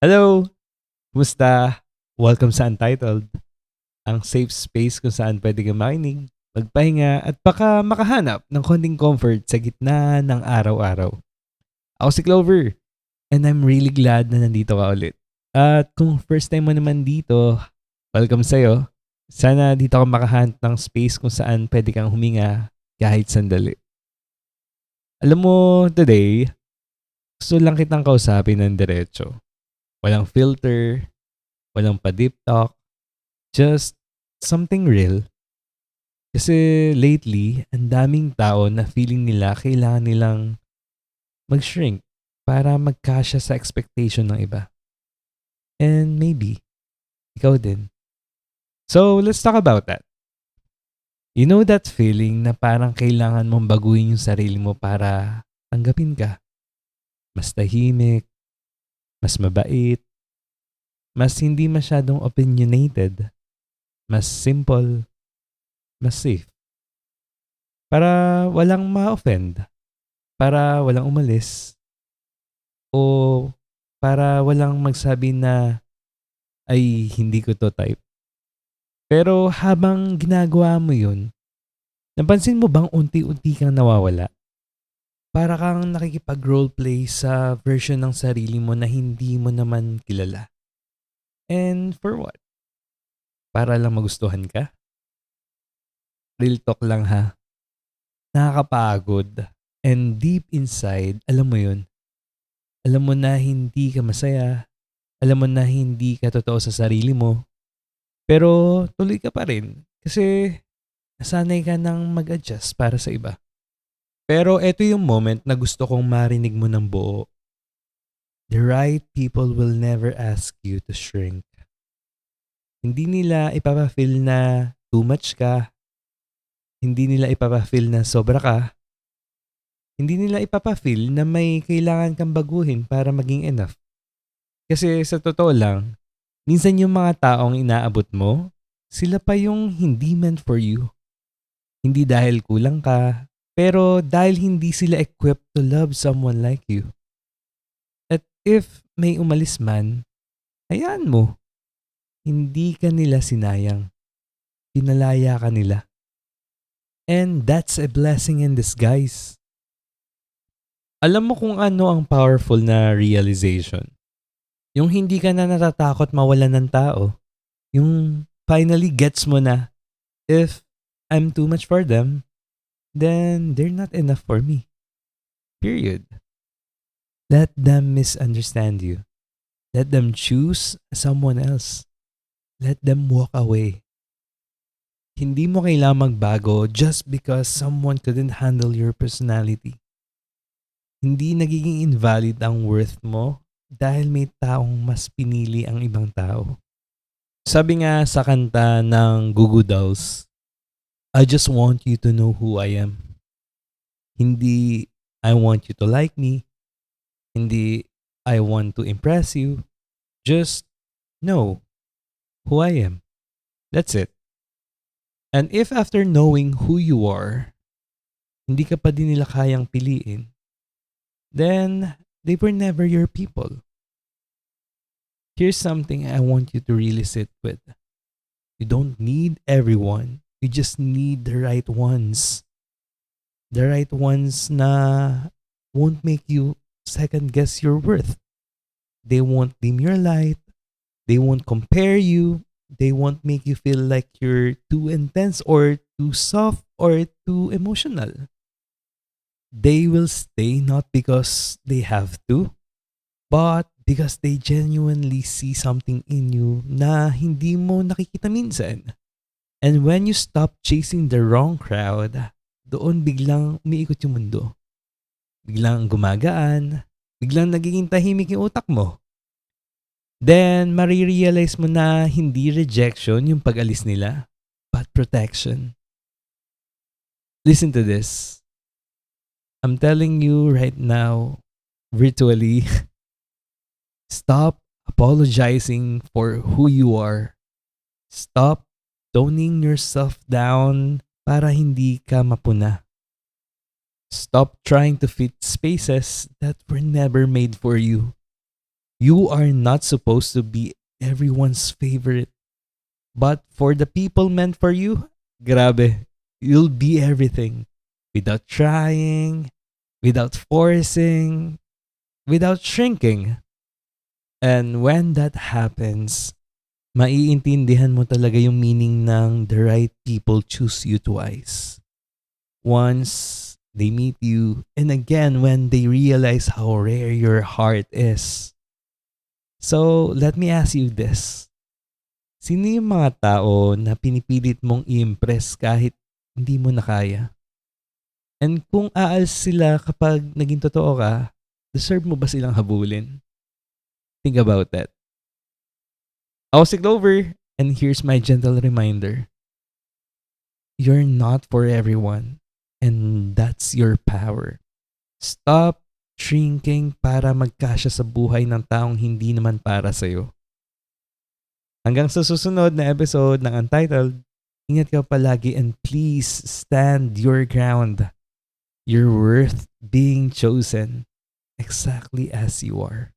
Hello! Kumusta? Welcome sa Untitled, ang safe space kung saan pwede kang makinig, magpahinga at baka makahanap ng konting comfort sa gitna ng araw-araw. Ako si Clover and I'm really glad na nandito ka ulit. At kung first time mo naman dito, welcome sa'yo. Sana dito ka makahanap ng space kung saan pwede kang huminga kahit sandali. Alam mo, today, gusto lang kitang kausapin ng diretso. Walang filter, walang pa-deep talk, just something real. Kasi lately, ang daming tao na feeling nila kailangan nilang mag-shrink para magkasya sa expectation ng iba. And maybe, ikaw din. So, let's talk about that. You know that feeling na parang kailangan mong baguhin yung sarili mo para tanggapin ka? Mas tahimik, mas mabait, mas hindi masyadong opinionated, mas simple, mas safe. Para walang ma-offend, para walang umalis, o para walang magsabi na, ay hindi ko to type. Pero habang ginagawa mo yun, napansin mo bang unti-unti kang nawawala? Para kang nakikipag-roleplay sa version ng sarili mo na hindi mo naman kilala. And for what? Para lang magustuhan ka? Real talk lang ha. Nakakapagod. And deep inside, alam mo yun. Alam mo na hindi ka masaya. Alam mo na hindi ka totoo sa sarili mo. Pero tuloy ka pa rin. Kasi nasanay ka nang mag-adjust para sa iba. Pero eto yung moment na gusto kong marinig mo ng buo. The right people will never ask you to shrink. Hindi nila ipapafeel na too much ka. Hindi nila ipapafeel na sobra ka. Hindi nila ipapafeel na may kailangan kang baguhin para maging enough. Kasi sa totoo lang, minsan yung mga taong inaabot mo, sila pa yung hindi meant for you. Hindi dahil kulang ka, pero dahil hindi sila equipped to love someone like you. At if may umalis man, hayaan mo. Hindi ka nila sinayang. Pinalaya ka nila. And that's a blessing in disguise. Alam mo kung ano ang powerful na realization? Yung hindi ka na natatakot mawalan ng tao. Yung finally gets mo na, if I'm too much for them, then they're not enough for me. Period. Let them misunderstand you. Let them choose someone else. Let them walk away. Hindi mo kailangang magbago just because someone couldn't handle your personality. Hindi nagiging invalid ang worth mo dahil may taong mas pinili ang ibang tao. Sabi nga sa kanta ng Goo Goo Dolls, I just want you to know who I am. Hindi I want you to like me. Hindi I want to impress you. Just know who I am. That's it. And if after knowing who you are, hindi ka pa din nila kayang piliin, then they were never your people. Here's something I want you to really sit with. You don't need everyone. You just need the right ones. The right ones na won't make you second guess your worth. They won't dim your light. They won't compare you. They won't make you feel like you're too intense or too soft or too emotional. They will stay not because they have to, but because they genuinely see something in you na hindi mo nakikita minsan. And when you stop chasing the wrong crowd, doon biglang umiikot yung mundo. Biglang gumagaan, biglang nagiging tahimik yung utak mo. Then, marirealize mo na hindi rejection yung pag-alis nila, but protection. Listen to this. I'm telling you right now, virtually, stop apologizing for who you are. Stop toning yourself down para hindi ka mapuna. Stop trying to fit spaces that were never made for you. You are not supposed to be everyone's favorite. But for the people meant for you, grabe, you'll be everything. Without trying, without forcing, without shrinking. And when that happens, maiintindihan mo talaga yung meaning ng the right people choose you twice. Once they meet you, and again when they realize how rare your heart is. So, let me ask you this. Sino yung mga tao na pinipilit mong i-impress kahit hindi mo na kaya? And kung aalis sila kapag naging totoo ka, deserve mo ba silang habulin? Think about that. Ako si Clover, and here's my gentle reminder. You're not for everyone, and that's your power. Stop shrinking para magkasya sa buhay ng taong hindi naman para sa'yo. Hanggang sa susunod na episode ng Untitled, ingat ka palagi and please stand your ground. You're worth being chosen exactly as you are.